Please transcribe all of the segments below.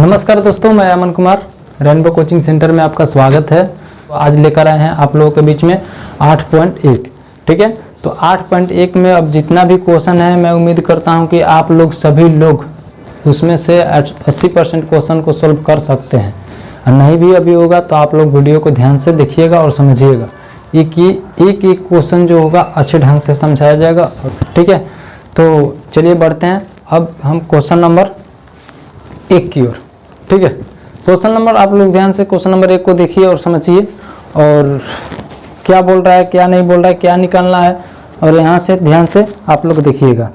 नमस्कार दोस्तों, मैं Aman Kumar rainbow coaching centre में आपका स्वागत है। आज लेकर आए हैं आप लोगों के बीच में 8.1। ठीक है, तो 8.1 में अब जितना भी क्वेश्चन है मैं उम्मीद करता हूं कि आप लोग सभी लोग उसमें से 80% क्वेश्चन को सोल्व कर सकते हैं। और नहीं भी अभी होगा तो आप लोग वीडियो को ध्यान से देखिएगा और समझिएगा। एक क्वेश्चन जो होगा अच्छे ढंग से समझाया जाएगा। ठीक है, तो चलिए बढ़ते हैं अब हम क्वेश्चन नंबर 1 की ओर। ठीक है, क्वेश्चन नंबर आप लोग ध्यान से क्वेश्चन नंबर 1 को देखिए और समझिए और क्या बोल रहा है, क्या नहीं बोल रहा है, क्या निकालना है, और यहाँ से ध्यान से आप लोग देखिएगा।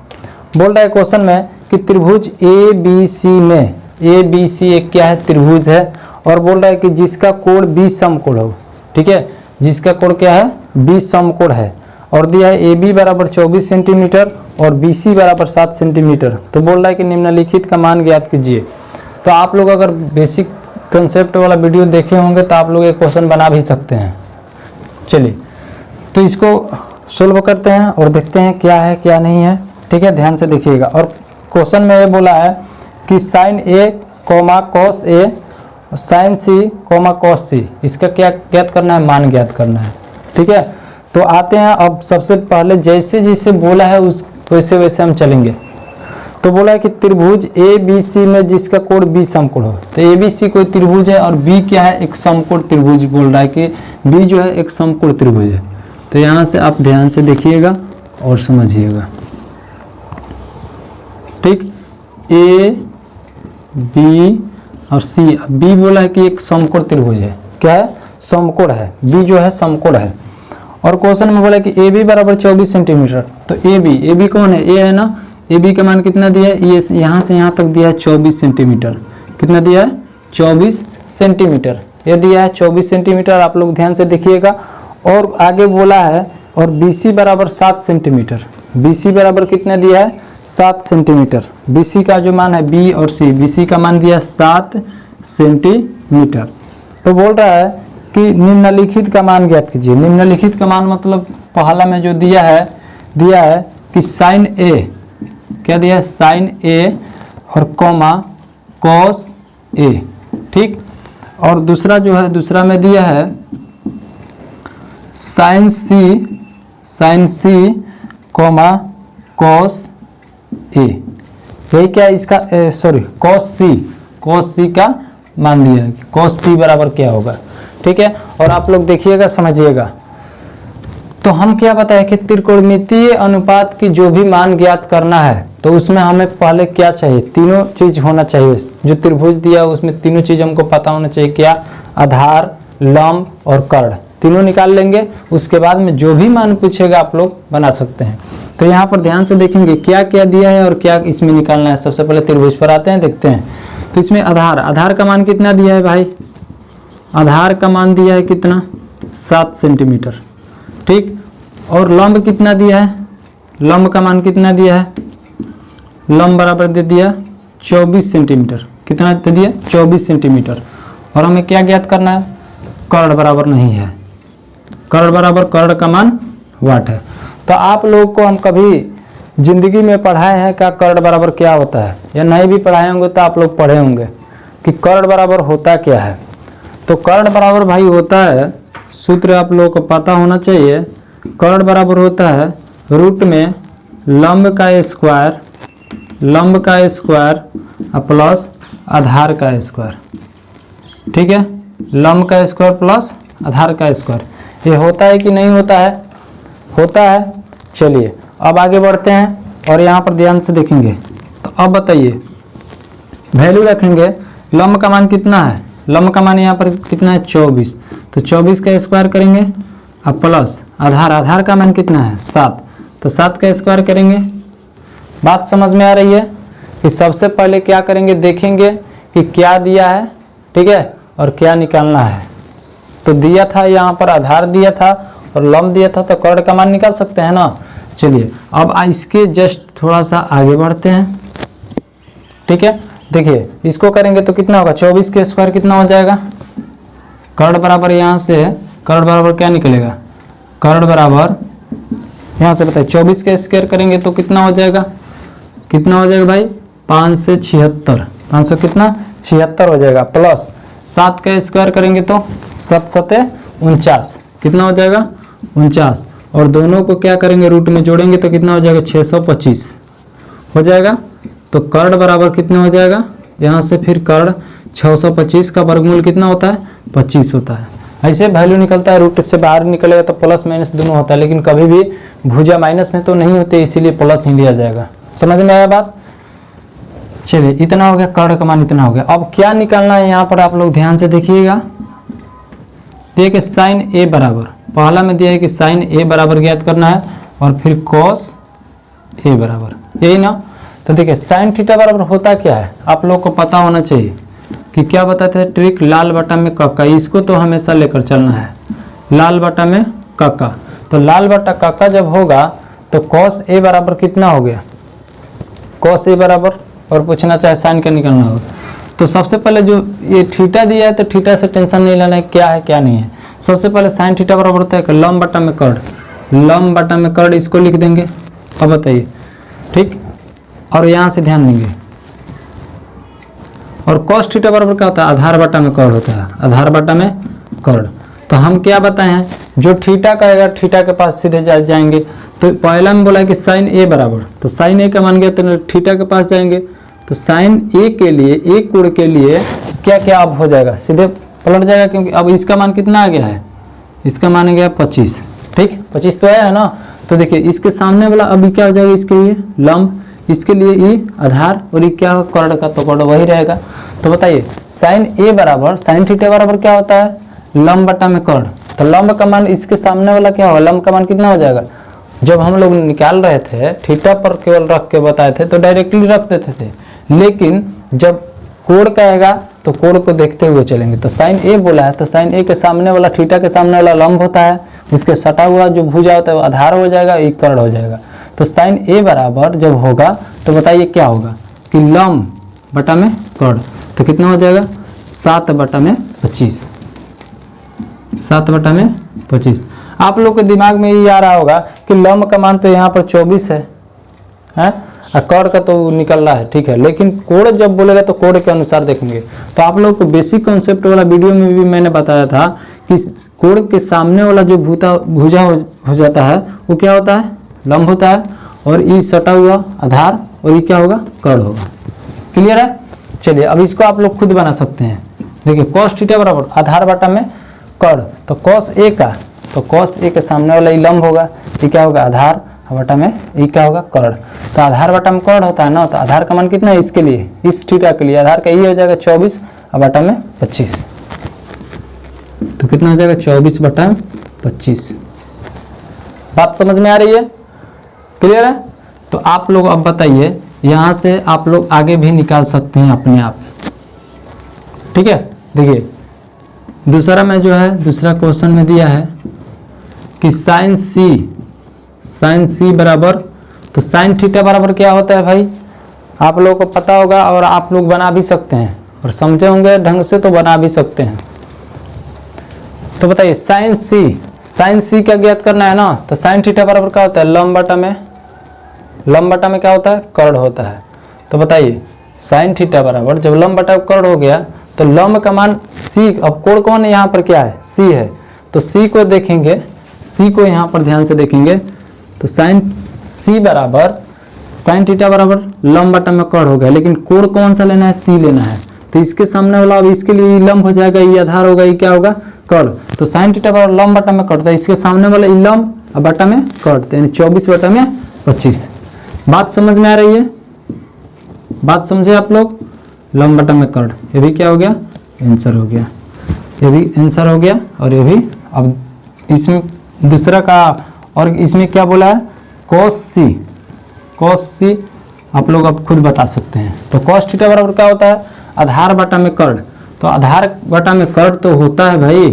बोल रहा है क्वेश्चन में कि त्रिभुज ABC में ABC एक क्या है, त्रिभुज है, और बोल रहा है कि जिसका कोण B समकोण हो। ठीक है, जिसका कोण क्या है, B समकोण है, और दिया है AB बराबर 24 सेंटीमीटर और BC बराबर 7 सेंटीमीटर। तो बोल रहा है कि निम्नलिखित का मान ज्ञात कीजिए। तो आप लोग अगर बेसिक कंसेप्ट वाला वीडियो देखे होंगे तो आप लोग एक क्वेश्चन बना भी सकते हैं। चलिए, तो इसको सोल्व करते हैं और देखते हैं क्या है क्या नहीं है। ठीक है, ध्यान से देखिएगा। और क्वेश्चन में ये बोला है कि sine A, cos A, sine C, cos C, इसका क्या ज्ञात करना है, मान ज्ञात करना है। ठीक है, तो आते हैं अब सबसे पहले जैसे जैसे बोला है उस वैसे वैसे हम चलेंगे। तो बोला है कि त्रिभुज ABC में जिसका कोण B समकोण हो। तो ABC कोई त्रिभुज है और B क्या है, एक समकोण त्रिभुज। बोल रहा है कि B जो है एक समकोण त्रिभुज है। तो यहाँ से आप ध्यान से देखिएगा और समझिएगा। ठीक, A, B और C। B बोला है कि एक समकोण त्रिभुज है। क्या है, समकोण है। B जो है समकोण है। और क्वेश्चन में बोला कि AB बराबर 24 सेंटीमीटर। तो AB कौन है, A है ना। AB का मान कितना दिया है, ये यहाँ से यहाँ तक दिया है 24 सेंटीमीटर। कितना दिया है, 24 सेंटीमीटर। ये दिया है 24 सेंटीमीटर। आप लोग ध्यान से देखिएगा। और आगे बोला है और BC बराबर 7 सेंटीमीटर। BC बराबर कितना दिया है, 7 सेंटीमीटर। BC का जो मान है B और C, BC का मान दिया 7 सेंटीमीटर। तो बोल रहा है कि निम्नलिखित का मान ज्ञात कीजिए। निम्नलिखित का मान मतलब पहला में जो दिया है कि साइन A, क्या दिया है, साइन A और कॉस A। ठीक, और दूसरा जो है, दूसरा में दिया है साइन C, कॉस A। यही क्या इसका कॉस C का मान दिया है। कॉस C बराबर क्या होगा। ठीक है, और आप लोग देखिएगा समझिएगा। तो हम क्या बताए कि त्रिकोणमितीय अनुपात की जो भी मान ज्ञात करना है तो उसमें हमें पहले क्या चाहिए, तीनों चीज होना चाहिए। जो त्रिभुज दिया उसमें तीनों चीज हमको पता होना चाहिए। क्या, आधार, लंब और कर्ण, तीनों निकाल लेंगे। उसके बाद में जो भी मान पूछेगा आप लोग बना सकते हैं। तो यहाँ पर ध्यान से देखेंगे क्या क्या दिया है और क्या इसमें निकालना है। सबसे पहले त्रिभुज पर आते हैं, देखते हैं। तो इसमें आधार का मान कितना दिया है भाई, आधार का मान दिया है कितना, 7 सेंटीमीटर। ठीक, और लंब कितना दिया है, लंब का मान कितना दिया है, लंब बराबर दे दिया 24 सेंटीमीटर। कितना दे दिया, 24 सेंटीमीटर। और हमें क्या ज्ञात करना है, कर्ण बराबर नहीं है। कर्ण बराबर, कर्ण का मान वाट है। तो आप लोगों को हम कभी जिंदगी में पढ़ाए हैं क्या कर्ण बराबर क्या होता है, या नहीं भी पढ़ाए होंगे तो आप लोग पढ़े होंगे कि कर्ण बराबर होता क्या है। तो कर्ण बराबर भाई होता है, सूत्र आप लोगों को पता होना चाहिए। कर्ण बराबर होता है रूट में लंब का स्क्वायर प्लस आधार का स्क्वायर। ठीक है, लंब का स्क्वायर प्लस आधार का स्क्वायर। ये होता है कि नहीं होता है, होता है। चलिए अब आगे बढ़ते हैं और यहाँ पर ध्यान से देखेंगे। तो अब बताइए, वैल्यू रखेंगे। लंब का मान कितना है, लंब का मान यहाँ पर कितना है, 24। तो 24 का स्क्वायर करेंगे अब प्लस आधार का मान कितना है, 7। तो 7 का स्क्वायर करेंगे। बात समझ में आ रही है कि सबसे पहले क्या करेंगे, देखेंगे कि क्या दिया है। ठीक है, और क्या निकालना है। तो दिया था यहाँ पर आधार दिया था और लंब दिया था, तो कर्ण का मान निकाल सकते हैं ना। चलिए अब इसके जस्ट थोड़ा सा आगे बढ़ते हैं। ठीक है, देखिए इसको करेंगे तो कितना होगा, 24 के स्क्वायर कितना हो जाएगा, कर्ण बराबर यहाँ से कर्ण बराबर क्या निकलेगा, कर्ण बराबर यहाँ से बताइए 24 का स्क्वायर करेंगे तो कितना हो जाएगा, कितना हो जाएगा भाई, 5 से 76, 500 कितना 76 हो जाएगा, प्लस 7 का स्क्वायर करेंगे तो 7 सते 49, कितना हो जाएगा 49, और दोनों को क्या करेंगे रूट में जोड़ेंगे तो कितना हो जाएगा 625 हो जाएगा। तो कर्ण बराबर कितना हो जाएगा, यहाँ से फिर कर्ण 625 का वर्गमूल कितना होता है 25 होता है। ऐसे वैल्यू निकलता है, रूट से बाहर निकलेगा तो प्लस माइनस दोनों होता है, लेकिन कभी भी भुजा माइनस में तो नहीं होते, इसीलिए प्लस ही लिया जाएगा। समझ में आया बात। चलिए इतना हो गया, कर्ण का मान इतना हो गया। अब क्या निकालना है यहाँ पर आप लोग ध्यान से देखिएगा। देखिए साइन ए बराबर, पहला में दिया है कि साइन ए बराबर ज्ञात करना है और फिर कॉस ए बराबर, यही ना। तो देखिए साइन थीटा बराबर होता क्या है आप लोग को पता होना चाहिए कि क्या बताते हैं ट्रिक, लाल बटा में कक्का, इसको तो हमेशा लेकर चलना है, लाल बटा में कक्का। तो लाल बटा कक्का जब होगा तो कॉस ए बराबर कितना हो गया, कॉस ए बराबर, और पूछना चाहे साइन का निकालना होगा। तो सबसे पहले जो ये थीटा दिया है तो थीटा से टेंशन नहीं लेना है क्या है क्या नहीं है। सबसे पहले साइन थीटा बराबर होता है लंब बटा में कर्ण, लंब बटा में कर्ण, इसको लिख देंगे। अब बताइए ठीक, और यहाँ से ध्यान देंगे। और कॉस थीटा बराबर क्या होता है, आधार बटा में कर्ण होता है, आधार बटा में कर्ण। तो हम क्या बताए हैं, जो थीटा का आएगा थीटा के पास सीधे जाएंगे। तो पहला में बोला है कि साइन ए बराबर, तो साइन ए का मान गया तो थीटा के पास जाएंगे। तो साइन ए के लिए, एक कोण के लिए क्या क्या अब हो जाएगा, सीधे पलट जाएगा, क्योंकि अब इसका मान कितना आ गया है, इसका मान आ गया 25, ठीक 25 तो आया है ना। तो देखिए इसके सामने वाला अभी क्या हो जाएगा, इसके लिए लंब, इसके लिए ई आधार, और ये क्या होगा कर्ण का, तो कर्ण वही रहेगा। तो बताइए साइन ए बराबर, साइन थीटा बराबर क्या होता है लंब बटा में कर्ण। तो लंब का मान इसके सामने वाला क्या होगा, लंब का मान कितना हो जाएगा। जब हम लोग निकाल रहे थे थीटा पर केवल रख के बताए थे तो डायरेक्टली रख देते थे, लेकिन जब कोण का आएगा तो कोण को देखते हुए चलेंगे। तो साइन ए बोला है तो साइन ए के सामने वाला, थीटा के सामने वाला लंब होता है, उसके सटा हुआ जो भुजा होता है वो आधार हो जाएगा, एक कर्ण हो जाएगा। तो साइन ए बराबर जब होगा तो बताइए क्या होगा कि लंब बटा में कर्ण, तो कितना हो जाएगा 7 बटा में 25, 7 बटा में 25। आप लोग के दिमाग में ये आ रहा होगा कि लंब का मान तो यहाँ पर 24 है, और कर्ण का तो निकल रहा है, ठीक है, लेकिन कोण जब बोलेगा तो कोण के अनुसार देखेंगे। तो आप लोग को बेसिक कॉन्सेप्ट वाला वीडियो में भी मैंने बताया था कि कोण के सामने वाला जो भुजा हो जाता है वो क्या होता है लंब होता है, और ई सटा हुआ आधार, और ये क्या होगा कर्ण होगा। क्लियर है। चलिए अब इसको आप लोग खुद बना सकते हैं। देखिए कॉस थीटा बराबर आधार बटा में कर्ण, तो कॉस ए का, तो कॉस ए के सामने वाला ई लंब होगा, ये क्या होगा आधार बटा में ये क्या होगा कर्ण। तो आधार बटा में कर्ण होता है ना, तो आधार का मान कितना है इसके लिए, इस थीटा के लिए आधार का ये हो जाएगा 24 और बटा में 25, तो कितना हो जाएगा 24 बटा 25। बात समझ में आ रही है, क्लियर है। तो आप लोग अब बताइए, यहाँ से आप लोग आगे भी निकाल सकते हैं अपने आप, ठीक है। देखिए दूसरा में जो है, दूसरा क्वेश्चन में दिया है कि साइन सी बराबर, तो साइन थीटा बराबर क्या होता है भाई, आप लोगों को पता होगा और आप लोग बना भी सकते हैं, और समझे होंगे ढंग से तो बना भी सकते हैं। तो बताइए साइन सी क्या ज्ञात करना है ना, तो साइन थीटा बराबर क्या होता है लंब बटा में क्या होता है कर्ण होता है। तो बताइए साइन थीटा बराबर जब लंब बटा कर्ण हो गया तो लंब का मान सी, अब कोण कौन है यहाँ पर क्या है सी है, तो सी को देखेंगे, सी को यहाँ पर ध्यान से देखेंगे, तो साइन सी बराबर साइन थीटा बराबर लंब बटा में कर्ण हो गया, लेकिन कोण कौन सा लेना है सी लेना है। तो इसके सामने वाला अब इसके लिए लंब हो जाएगा, ये आधार होगा, ये क्या होगा कर्ण। तो साइन थीटा बराबर लंब बटा में कर्ण, तो इसके सामने वाला लंब और बटा में कर्ण, यानी 24 बटा में 25। बात समझ में आ रही है, बात समझे आप लोग। लंब बटा में कर्ण, ये भी क्या हो गया आंसर हो गया, ये भी आंसर हो गया, और ये भी। अब इसमें दूसरा का, और इसमें क्या बोला है कॉस सी आप लोग अब खुद बता सकते हैं। तो कॉस थीटा बराबर क्या होता है आधार बटा में कर्ण, तो आधार बटा में कर्ण तो होता है भाई,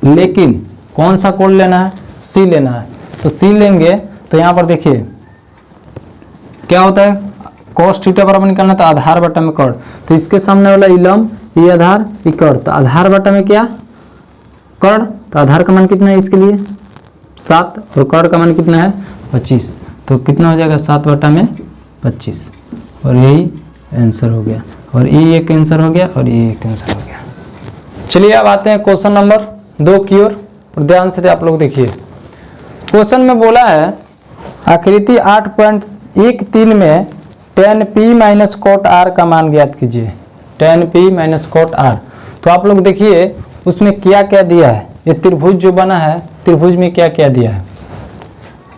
लेकिन कौन सा कोण लेना है सी लेना है। तो सी लेंगे तो यहाँ पर देखिए क्या होता है कॉस थीटा बराबर निकालना, तो आधार बटा में कर्ण, तो इसके सामने वाला ई लंब, ये आधार, ये कर्ण, तो आधार बटा में क्या कर्ण, तो आधार का मान कितना है इसके लिए 7, और कर्ण का मान कितना है 25, तो कितना हो जाएगा 7 बटा में 25, और यही आंसर हो गया। और ये कैंसिल हो गया और ये कैंसिल हो गया। चलिए अब आते हैं क्वेश्चन नंबर 2 की ओर, और ध्यान से आप लोग देखिए। क्वेश्चन में बोला है आकृति 8.13 में tan p minus cot r का मान ज्ञात कीजिए। tan p minus cot r, तो आप लोग देखिए उसमें क्या क्या दिया है। ये त्रिभुज जो बना है, त्रिभुज में क्या क्या दिया है,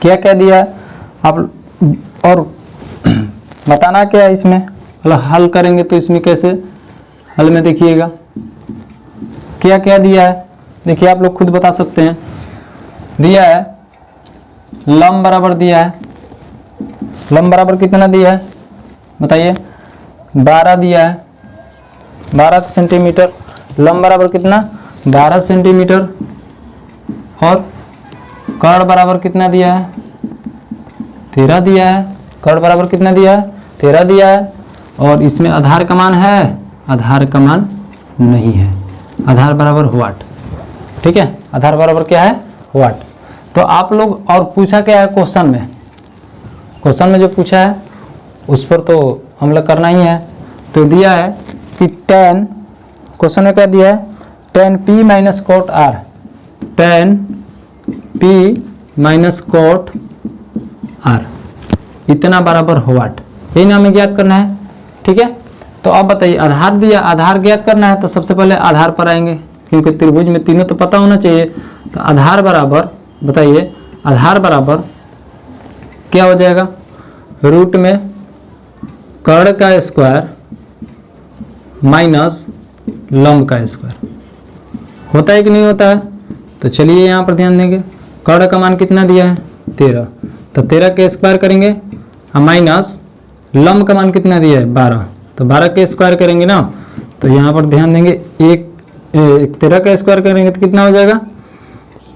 क्या क्या दिया है आप, और बताना क्या है इसमें, मतलब हल करेंगे तो इसमें कैसे हल में देखिएगा क्या क्या दिया है। देखिए आप लोग खुद बता सकते हैं। दिया है लंब बराबर दिया है, लंब बराबर कितना दिया है बताइए, 12 दिया है, 12 सेंटीमीटर। लंब बराबर कितना, 12 सेंटीमीटर। और कर्ण बराबर कितना दिया है, 13 दिया है। कर्ण बराबर कितना दिया है, 13 दिया है। और इसमें आधार का मान है, आधार का मान नहीं है। आधार बराबर वाट, ठीक है, आधार बराबर क्या है, वाट। तो आप लोग, और पूछा क्या है क्वेश्चन में, क्वेश्चन में जो पूछा है उस पर तो हम लोग करना ही है। तो दिया है कि tan, क्वेश्चन में क्या दिया है, tan p minus cot r, tan p minus cot r इतना बराबर वाट, यही ना हमें ज्ञात करना है, ठीक है। तो अब बताइए आधार दिया, आधार ज्ञात करना है तो सबसे पहले आधार पर आएंगे, क्योंकि त्रिभुज में तीनों तो पता होना चाहिए। तो आधार बराबर बताइए, आधार बराबर क्या हो जाएगा, रूट में कर्ण का स्क्वायर माइनस लंब का स्क्वायर, होता है कि नहीं होता है। तो चलिए यहाँ पर ध्यान देंगे, कर्ण का मान कितना दिया है 13, तो 13 के स्क्वायर करेंगे माइनस लंब का मान कितना दिया है 12, तो 12 के स्क्वायर करेंगे ना। तो यहाँ पर ध्यान देंगे, 13 का स्क्वायर करेंगे तो कितना हो जाएगा,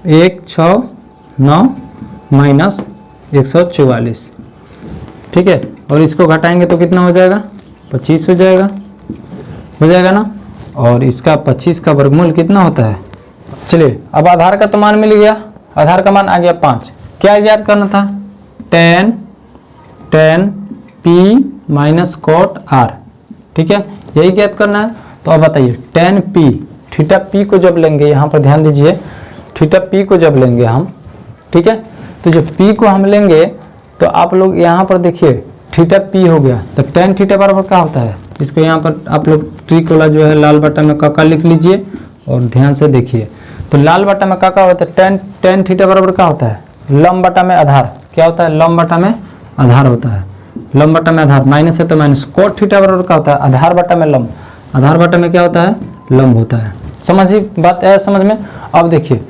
169 माइनस 144, ठीक है। और इसको घटाएंगे तो कितना हो जाएगा, 25 हो जाएगा, हो जाएगा ना। और इसका 25 का वर्गमूल कितना होता है। चलिए अब आधार का तो मान मिल गया, आधार का मान आ गया 5। क्या ज्ञात करना था, tan p minus cot r, ठीक है, यही ज्ञात करना है। तो अब बताइए tan p, थीटा p को जब लेंगे, यहाँ पर ध्यान दीजिए, थीटा p को जब लेंगे हम, ठीक है, तो जब p को हम लेंगे तो आप लोग यहाँ पर देखिए थीटा p हो गया, तो tan थीटा बराबर क्या होता है। इसको यहाँ पर आप लोग ट्रिक वाला जो है लाल बट्टा में काका लिख लीजिए और ध्यान से देखिए। तो लाल बट्टा में काका होता है, tan थीटा बराबर क्या होता है, लंब बट्टा में आधार, क्या होता है, लंब बट्टा में आधार होता है, लंब बट्टा में आधार, माइनस है तो माइनस। कोट थीटा बराबर क्या होता है, आधार बट्टा में लंब, आधार बट्टा में क्या होता है, लंब होता है। समझिए बात है समझ में। अब देखिए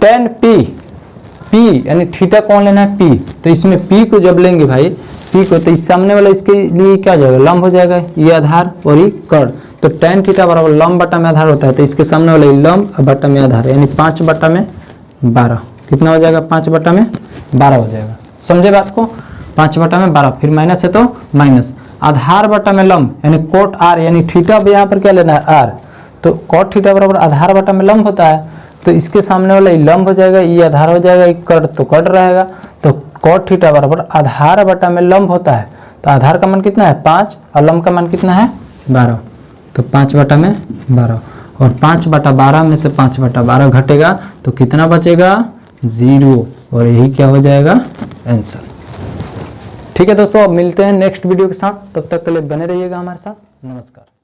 tan p यानी थीटा कौन लेना है, p, तो इसमें p को जब लेंगे भाई, p को, तो इस सामने वाला इसके लिए क्या हो जाएगा, लंब हो जाएगा, ये आधार और ये कर्ण। तो tan थीटा बराबर लंब बट्टा में आधार होता है, तो इसके सामने वाला लंब बट्टा में आधार, यानी 5 बट्टा में 12, कितना हो जाएगा, 5 बट्टा में 12 हो जाएगा। समझे बात को, 5 बट्टा में 12, फिर माइनस है तो माइनस, आधार बट्टा में लंब यानी कोट r, यानी थीटा यहाँ पर क्या लेना है r, तो कोट थीटा बराबर आधार बट्टा में लंब होता है, तो इसके सामने वाला ये लंब हो जाएगा, ये आधार हो जाएगा, ये कर्ण तो कर्ण रहेगा। तो कोट थीटा बराबर आधार बट्टा में लंब होता है, तो आधार का मान कितना है 5 और लंब का मान कितना है 12, तो 5 बट्टा में 12, और 5 बट्टा 12 में से 5 बट्टा 12 घटेगा तो कितना बचेगा 0, और यही क्या हो जाएगा आंसर। ठीक है दोस्तों, अब मिलते हैं नेक्स्ट वीडियो के साथ, तब तक के लिए बने रहिएगा हमारे साथ। नमस्कार।